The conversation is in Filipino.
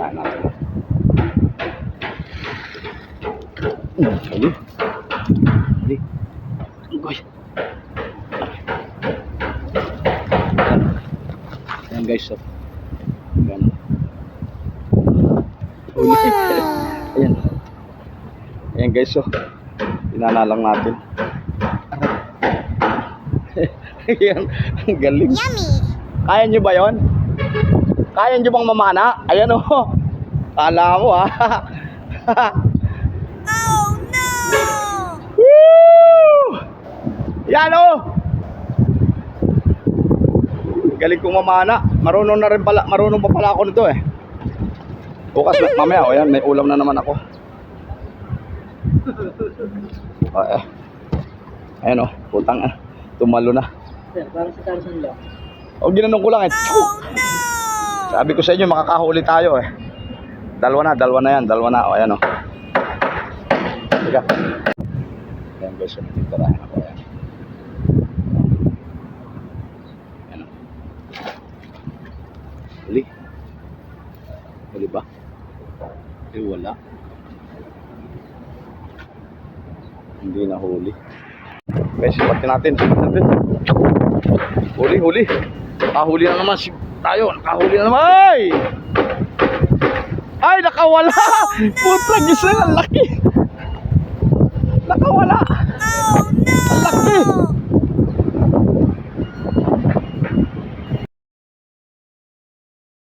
tirahan natin. Huli. Huli. Ugoy. Ayan guys, so. Ayan. Huli. Ayan. Ayan guys, so. Pinanalang natin. Ayan. Ang galing. Yummy! Kaya nyo ba yun? Kaya nyo bang mamana? Ayan o. Oh. Kala mo ha. Oh no! Woo! Yan o. Oh. Galing kong mamana. Marunong na rin pala. Marunong pa pala ako nito eh. Bukas mamaya o yan. May ulam na naman ako. Ayan o. Oh. Putang tumalo na. Parang si Tarzan lang. O ginanong ko lang eh. Oh no! Sabi ko sa inyo makakahuli tayo eh. Dalawa na yan. Dalawa na. O ayan o. Teka. Ayan guys. Titirahin ako. Ayan. Ayan o. Huli. Huli ba? Eh wala. Hindi na huli. Guys, sipatin natin. Huli. Nakahuli na naman tayo. Nakahuli na naman. Ay, nakawala. Putang isa, ang laki. Nakawala. Oh no! Ang laki.